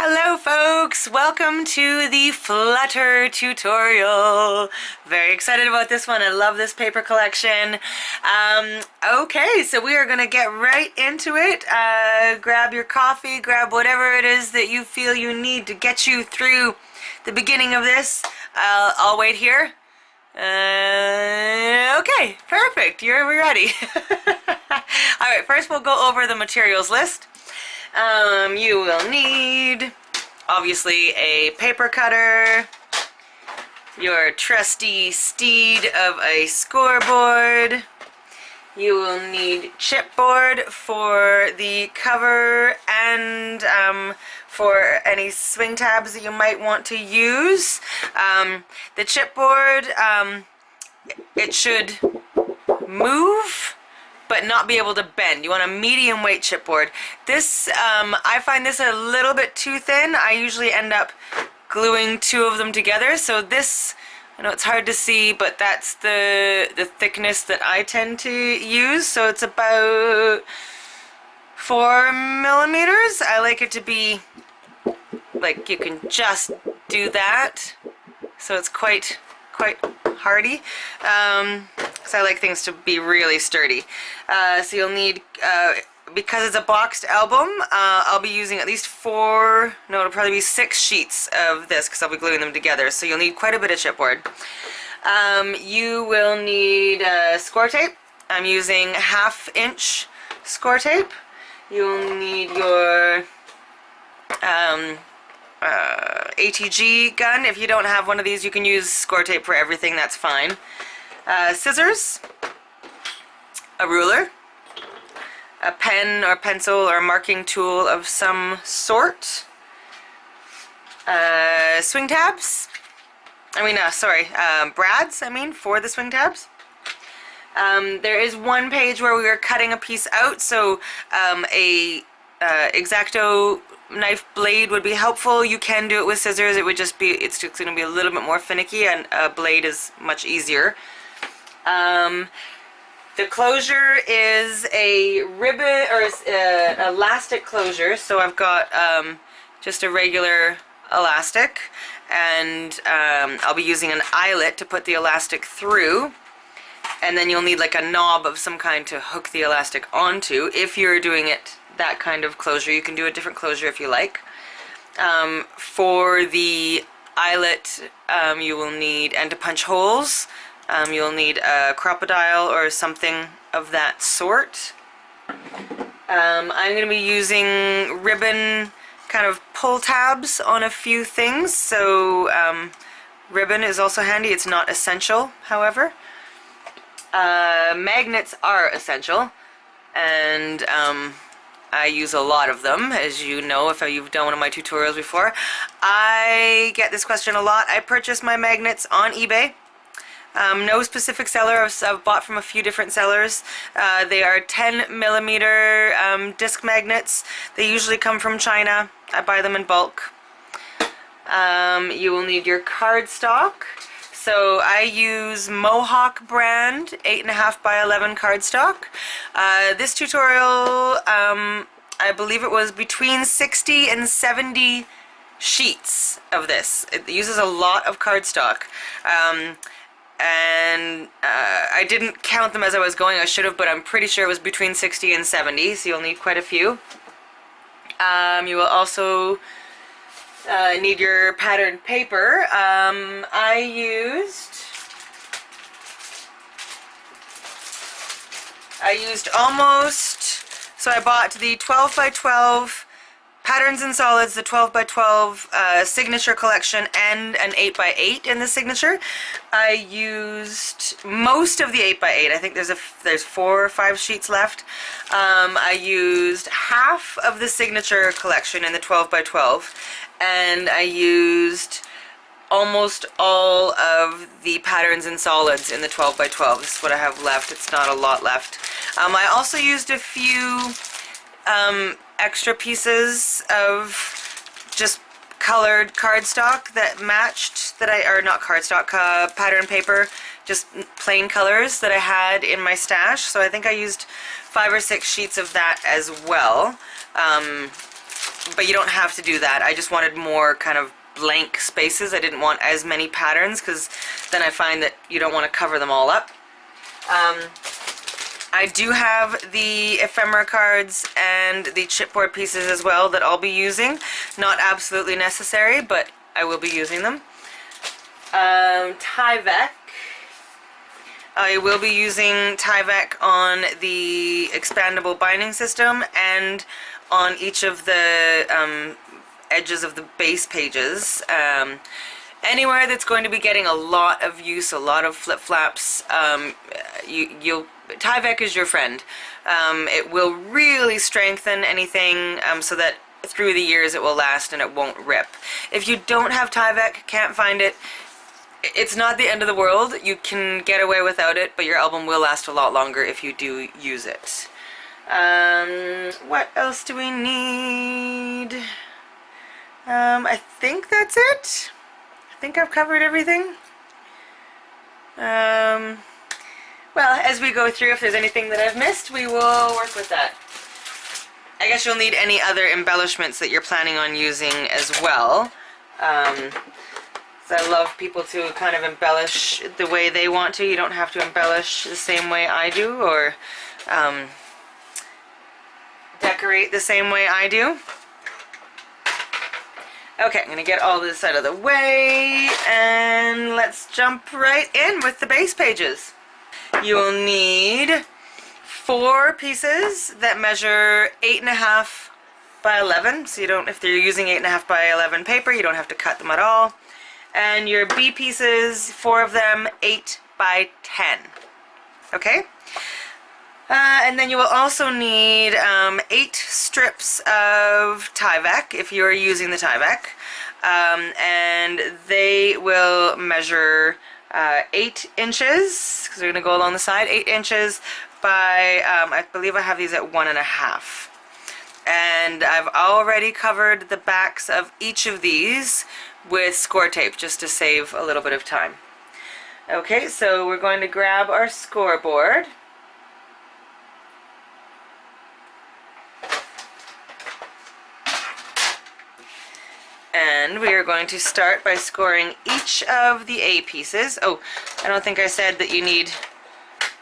Hello folks, welcome to the Flutter tutorial. Very excited about this one. I love this paper collection. Okay, so we are going to get right into it. Grab your coffee, grab whatever it is that you feel you need to get you through the beginning of this. I'll wait here. Okay, perfect. We're ready. Alright, first we'll go over the materials list. You will need, obviously, a paper cutter, your trusty steed of a scoreboard. You will need chipboard for the cover and for any swing tabs that you might want to use. The chipboard, it should move but not be able to bend. You want a medium weight chipboard. This, I find this a little bit too thin. I usually end up gluing two of them together. So this, I know it's hard to see, but that's the thickness that I tend to use. So it's about 4 millimeters. I like it to be like you can just do that. So it's quite hardy. Because I like things to be really sturdy. So you'll need, because it's a boxed album, I'll be using at least it'll probably be 6 sheets of this because I'll be gluing them together. So you'll need quite a bit of chipboard. You will need score tape. I'm using 1/2 inch score tape. You'll need your ATG gun. If you don't have one of these, you can use score tape for everything, that's fine. Scissors, a ruler, a pen or pencil or marking tool of some sort, swing tabs, brads, for the swing tabs. There is one page where we are cutting a piece out, so a X-Acto knife blade would be helpful. You can do it with scissors. It's just going to be a little bit more finicky, and a blade is much easier. The closure is a ribbon or an elastic closure. So I've got just a regular elastic, and I'll be using an eyelet to put the elastic through. And then you'll need like a knob of some kind to hook the elastic onto. If you're doing it that kind of closure, you can do a different closure if you like. For the eyelet, you will need, and to punch holes, you'll need a crocodile or something of that sort. I'm going to be using ribbon kind of pull tabs on a few things, so ribbon is also handy. It's not essential, however. Magnets are essential, and I use a lot of them, as you know if you've done one of my tutorials before. I get this question a lot. I purchase my magnets on eBay. No specific seller. I've bought from a few different sellers. They are 10 millimeter disc magnets. They usually come from China. I buy them in bulk. You will need your cardstock. So I use Mohawk brand 8.5 by 11 cardstock. This tutorial, I believe it was between 60 and 70 sheets of this. It uses a lot of cardstock. And I didn't count them as I was going. I should have, but I'm pretty sure it was between 60 and 70, so you'll need quite a few. You will also need your patterned paper. I used almost, so I bought the 12 by 12 Patterns and Solids, the 12 by 12 signature collection, and an 8 by 8 in the signature. I used most of the 8 by 8. I think there's 4 or 5 sheets left. I used half of the signature collection in the 12 by 12, and I used almost all of the Patterns and Solids in the 12 by 12. This is what I have left. It's not a lot left. I also used a few extra pieces of just colored cardstock that matched, pattern paper, just plain colors that I had in my stash. So I think I used 5 or 6 sheets of that as well. but you don't have to do that. I just wanted more kind of blank spaces. I didn't want as many patterns because then I find that you don't want to cover them all up. I do have the ephemera cards and the chipboard pieces as well that I'll be using. Not absolutely necessary, but I will be using them. Tyvek. I will be using Tyvek on the expandable binding system and on each of the edges of the base pages. Anywhere that's going to be getting a lot of use, a lot of flip-flaps, Tyvek is your friend. It will really strengthen anything so that through the years it will last and it won't rip. If you don't have Tyvek, can't find it, it's not the end of the world. You can get away without it, but your album will last a lot longer if you do use it. What else do we need? I think that's it. I think I've covered everything. Well, as we go through, if there's anything that I've missed, we will work with that. I guess you'll need any other embellishments that you're planning on using as well. So I love people to kind of embellish the way they want to. You don't have to embellish the same way I do, or decorate the same way I do. Okay, I'm going to get all this out of the way, and let's jump right in with the base pages. You will need 4 pieces that measure 8.5 by 11. So you don't, if you're using 8.5 by 11 paper, you don't have to cut them at all. And your B pieces, 4 of them, 8 by 10. Okay? And then you will also need 8 strips of Tyvek if you're using the Tyvek. And they will measure 8 inches, because they're going to go along the side, 8 inches by, I believe I have these at 1.5. And I've already covered the backs of each of these with score tape just to save a little bit of time. Okay, so we're going to grab our scoreboard. And we are going to start by scoring each of the A pieces. Oh, I don't think I said that you need,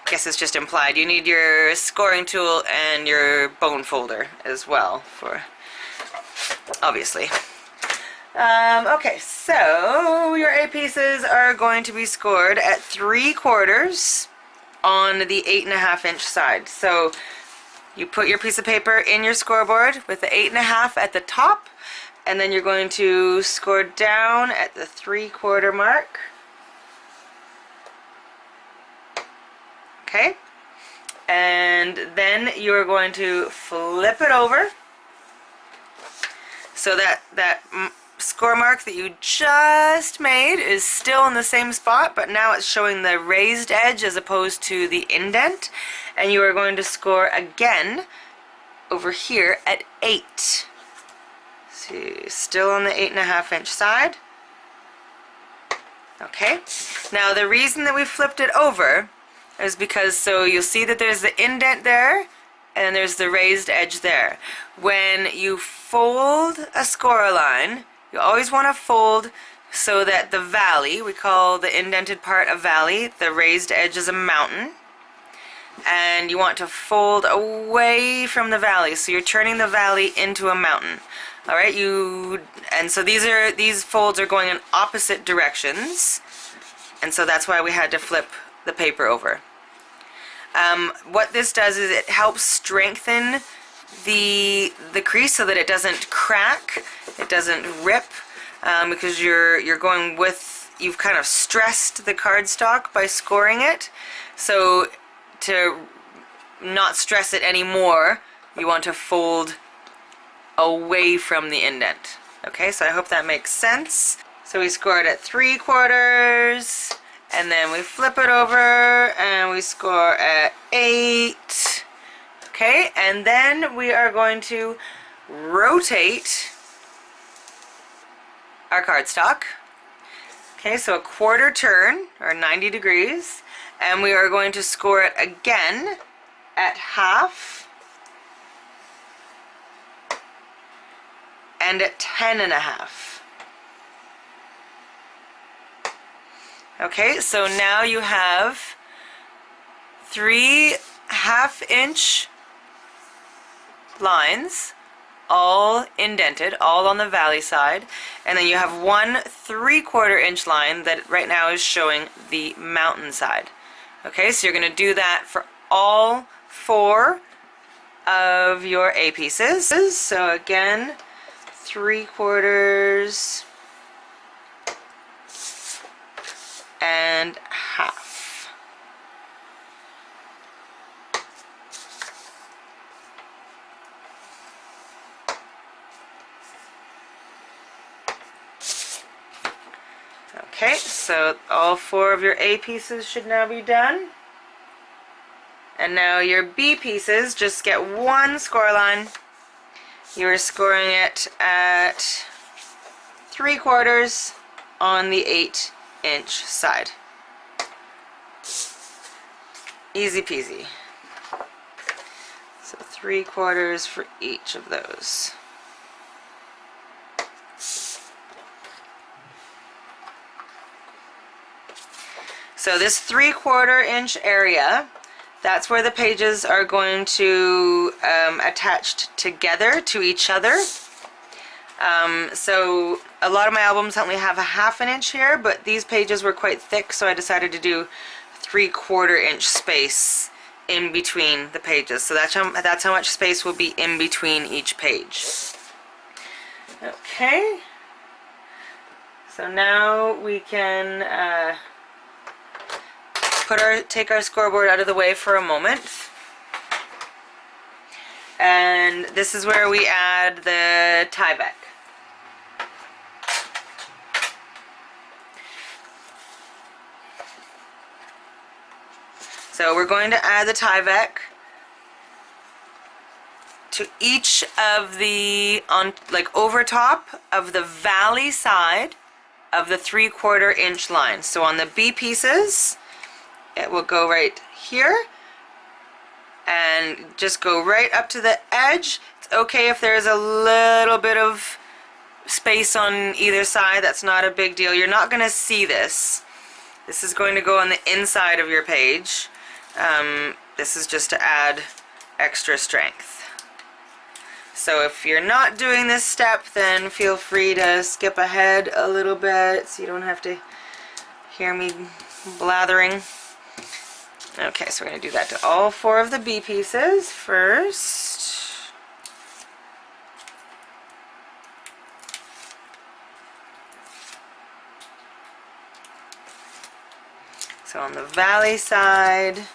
I guess it's just implied, you need your scoring tool and your bone folder as well, for, obviously. Okay, so your A pieces are going to be scored at 3/4 on the 8.5 inch side. So you put your piece of paper in your scoreboard with the 8.5 at the top, and then you're going to score down at the 3/4 mark. Okay, and then you're going to flip it over so that score mark that you just made is still in the same spot, but now it's showing the raised edge as opposed to the indent, and you are going to score again over here at 8. See, still on the 8.5 inch side. Okay, now the reason that we flipped it over is because, so you'll see that there's the indent there and there's the raised edge there. When you fold a score line, you always want to fold so that the valley, we call the indented part a valley, the raised edge is a mountain, and you want to fold away from the valley, so you're turning the valley into a mountain. Alright, and so these folds are going in opposite directions, and so that's why we had to flip the paper over. What this does is it helps strengthen the crease so that it doesn't crack, it doesn't rip, because you're going with, you've kind of stressed the cardstock by scoring it. So to not stress it anymore, you want to fold away from the indent. Okay, so I hope that makes sense. So we scored at 3/4, and then we flip it over and we score at 8. Okay, and then we are going to rotate our cardstock. Okay, so a 1/4 turn, or 90 degrees, and we are going to score it again at 1/2. end at 10.5. Okay, so now you have 3 1/2-inch lines, all indented, all on the valley side, and then you have 1 3/4-inch line that right now is showing the mountain side. Okay, so you're going to do that for all 4 of your A pieces. So again, 3/4 and 1/2. Okay, so all 4 of your A pieces should now be done. And now your B pieces, just get 1 score line. You are scoring it at 3/4 on the 8-inch side. Easy peasy. So 3/4 for each of those. So this 3/4-inch area, that's where the pages are going to attach together to each other. So a lot of my albums only have a 1/2 inch here, but these pages were quite thick, so I decided to do 3/4-inch space in between the pages. So that's how much space will be in between each page. Okay. So now we can take our scoreboard out of the way for a moment. And this is where we add the Tyvek. So we're going to add the Tyvek to each of the, over top of the valley side of the 3/4-inch line. So on the B pieces, it will go right here and just go right up to the edge. It's okay if there's a little bit of space on either side. That's not a big deal. You're not going to see this. This is going to go on the inside of your page. This is just to add extra strength. So if you're not doing this step, then feel free to skip ahead a little bit so you don't have to hear me blathering. Okay, so we're going to do that to all 4 of the B pieces first. So on the valley side,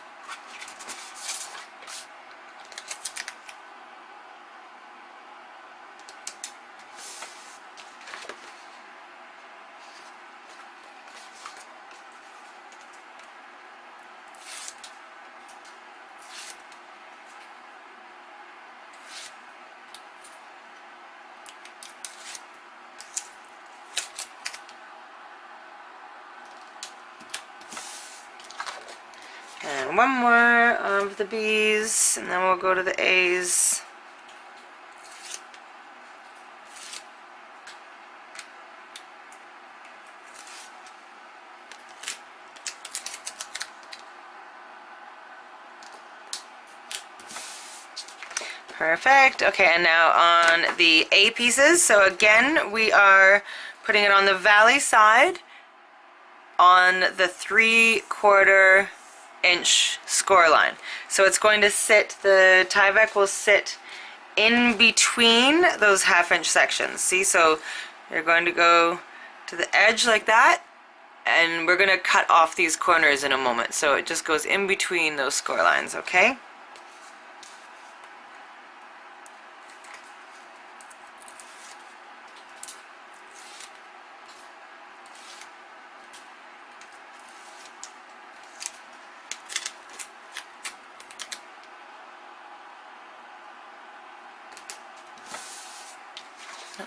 and 1 more of the B's, and then we'll go to the A's. Perfect. Okay, and now on the A pieces, so again we are putting it on the valley side on the 3/4-inch score line. So it's going to sit, the Tyvek will sit in between those 1/2-inch sections. See, so you're going to go to the edge like that, and we're going to cut off these corners in a moment. So it just goes in between those score lines, okay?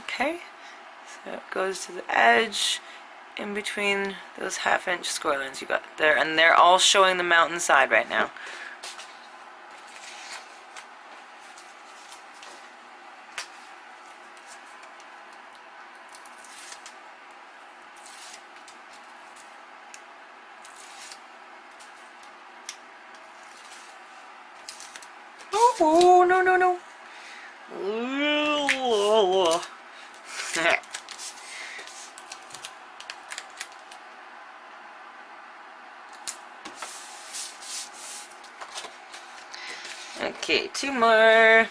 Okay, so it goes to the edge in between those 1/2-inch score lines you got there, and they're all showing the mountain side right now. Oh, no, no, no. Okay, 2 more.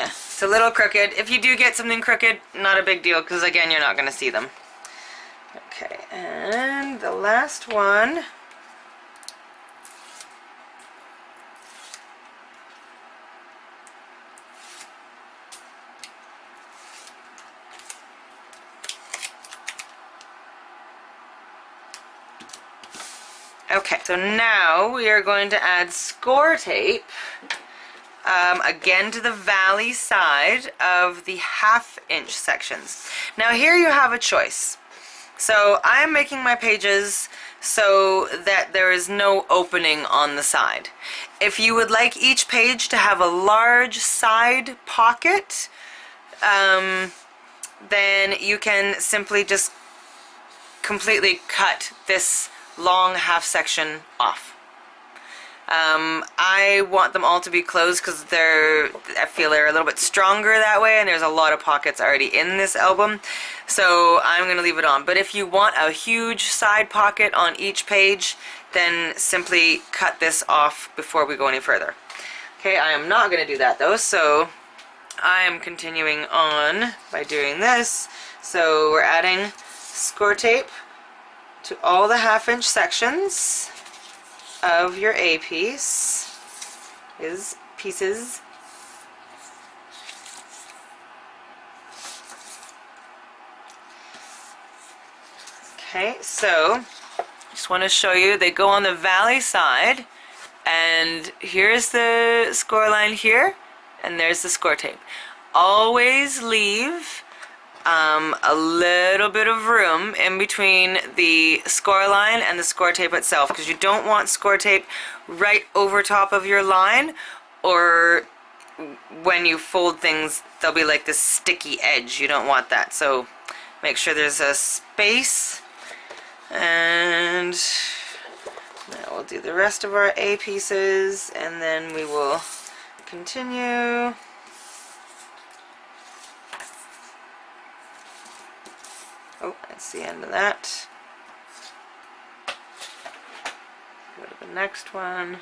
It's a little crooked. If you do get something crooked, not a big deal, because again, you're not going to see them. Okay, and the last one. Okay, so now we are going to add score tape again to the valley side of the 1/2 inch sections. Now here you have a choice. So I'm making my pages so that there is no opening on the side. If you would like each page to have a large side pocket, then you can simply just completely cut this long 1/2 section off. I want them all to be closed because I feel they're a little bit stronger that way, and there's a lot of pockets already in this album, so I'm going to leave it on. But if you want a huge side pocket on each page, then simply cut this off before we go any further. Okay, I am not going to do that though, so I am continuing on by doing this. So we're adding score tape to all the 1/2 inch sections of your A piece, pieces. Okay, so just want to show you, they go on the valley side, and here's the score line here, and there's the score tape. Always leave a little bit of room in between the score line and the score tape itself, because you don't want score tape right over top of your line, or when you fold things there'll be like this sticky edge. You don't want that, so make sure there's a space. And now we'll do the rest of our A pieces, and then we will continue. Oh, that's the end of that. Go to the next one.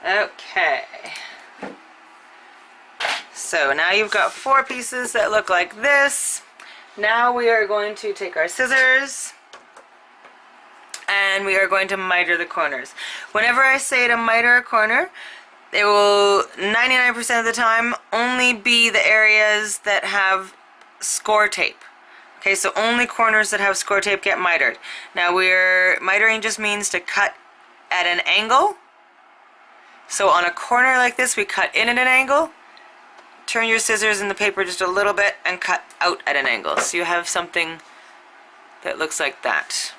Okay, so now you've got 4 pieces that look like this. Now we are going to take our scissors and we are going to miter the corners. Whenever I say to miter a corner, it will 99% of the time only be the areas that have score tape. Okay, so only corners that have score tape get mitered. Now mitering just means to cut at an angle. So on a corner like this, we cut in at an angle, turn your scissors in the paper just a little bit, and cut out at an angle. So you have something that looks like that.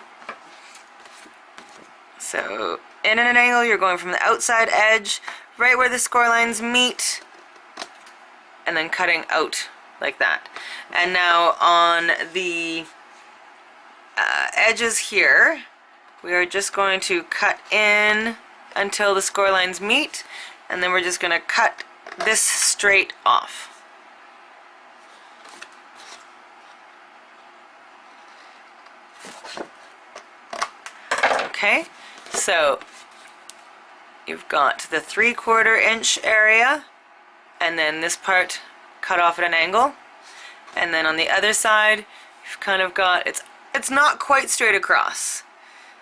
So in at an angle, you're going from the outside edge, right where the score lines meet, and then cutting out like that. And now on the edges here, we are just going to cut in until the score lines meet, and then we're just going to cut this straight off. Okay, so you've got the 3/4 inch area, and then this part cut off at an angle, and then on the other side you've kind of got, it's not quite straight across.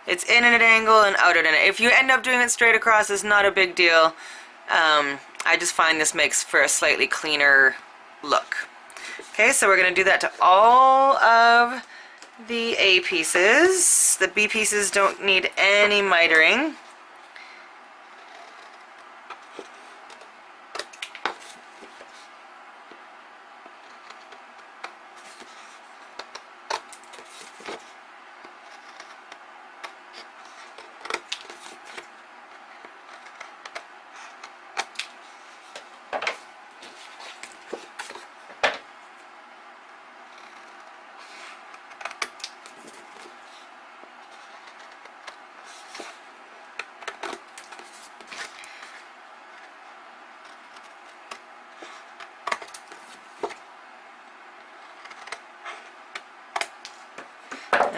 It's in at an angle and out at an angle. If you end up doing it straight across, it's not a big deal. I just find this makes for a slightly cleaner look. Okay, so we're going to do that to all of the A pieces. The B pieces don't need any mitering.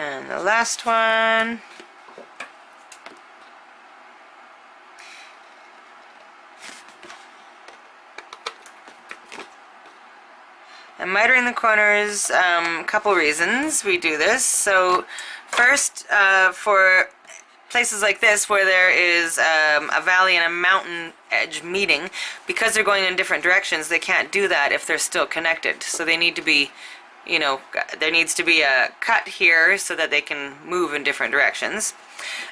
And the last one. And mitering the corners, a couple reasons we do this. So first, for places like this where there is a valley and a mountain edge meeting, because they're going in different directions, they can't do that if they're still connected. So they need to be, you know, there needs to be a cut here so that they can move in different directions.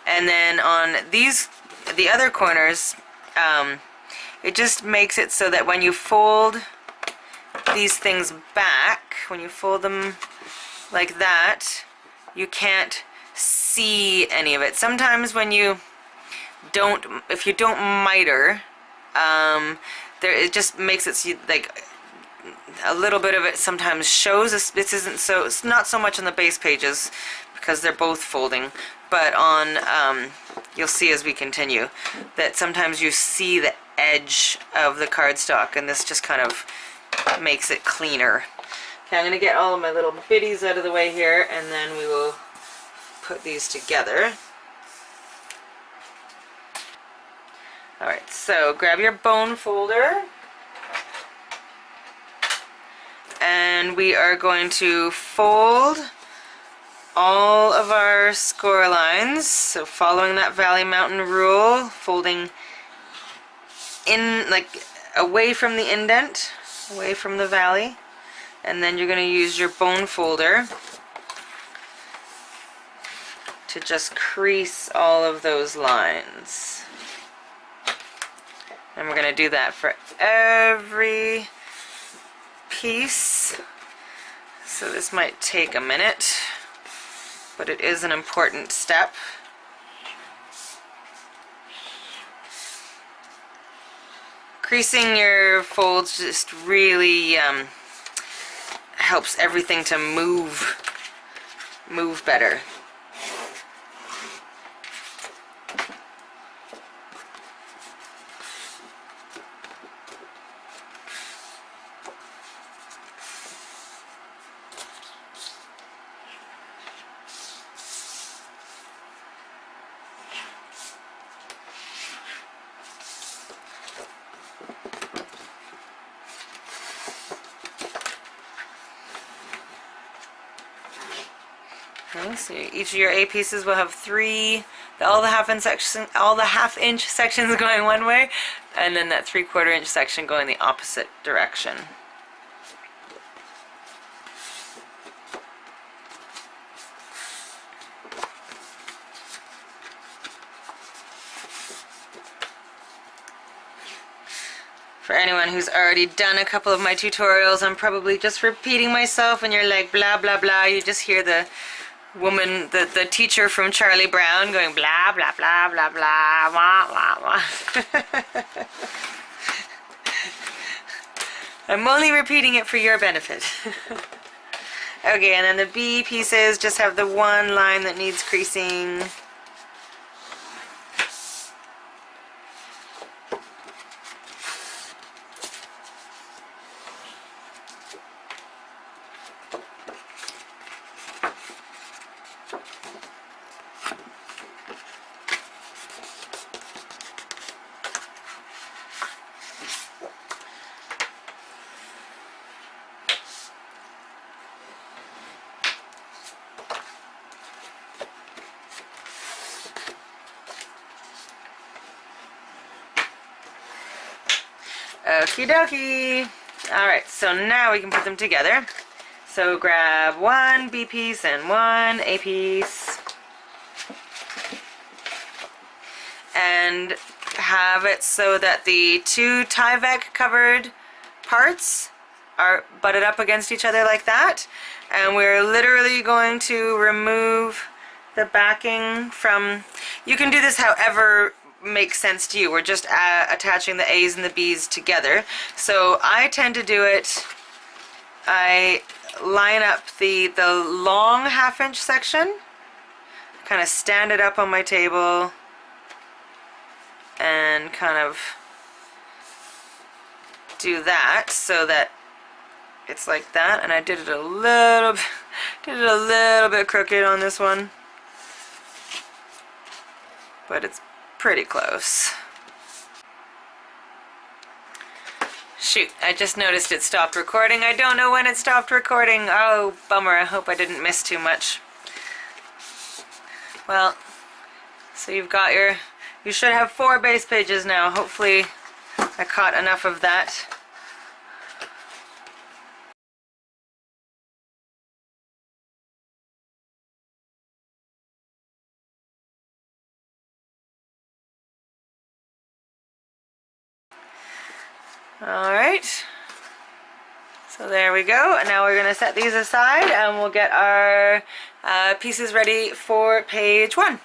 And then on these, the other corners, it just makes it so that when you fold these things back, when you fold them like that, you can't see any of it. Sometimes when you don't, if you don't miter, it just makes it so like a little bit of it sometimes shows. This isn't so, it's not so much on the base pages because they're both folding, but on you'll see as we continue that sometimes you see the edge of the cardstock, and this just kind of makes it cleaner. Okay, I'm going to get all of my little bitties out of the way here, and then we will put these together. Alright, so grab your bone folder, and we are going to fold all of our score lines. So following that valley mountain rule, folding in, like, away from the indent, away from the valley, and then you're going to use your bone folder to just crease all of those lines. And we're going to do that for every piece. So this might take a minute, but it is an important step. Creasing your folds just really helps everything to move better. Okay, so each of your A pieces will have all the half-inch sections going one way, and then that 3/4 inch section going the opposite direction. For anyone who's already done a couple of my tutorials, I'm probably just repeating myself, and you're like blah blah blah. You just hear the woman, the teacher from Charlie Brown going blah blah blah blah blah wah wah wah. I'm only repeating it for your benefit. Okay, and then the B pieces just have the one line that needs creasing. Okie dokie. Alright, so now we can put them together. So grab one B piece and one A piece. And have it so that the two Tyvek covered parts are butted up against each other like that. And we're literally going to remove the backing from, you can do this however makes sense to you. We're just attaching the A's and the B's together. So I tend to do it, I line up the long 1/2 inch section, kind of stand it up on my table and kind of do that so that it's like that. And I did it a little bit crooked on this one, but it's pretty close. Shoot, I just noticed it stopped recording. I don't know when it stopped recording. Oh, bummer. I hope I didn't miss too much. Well, so you've got you should have 4 base pages now. Hopefully I caught enough of that. Alright, so there we go. And now we're going to set these aside and we'll get our pieces ready for page 1.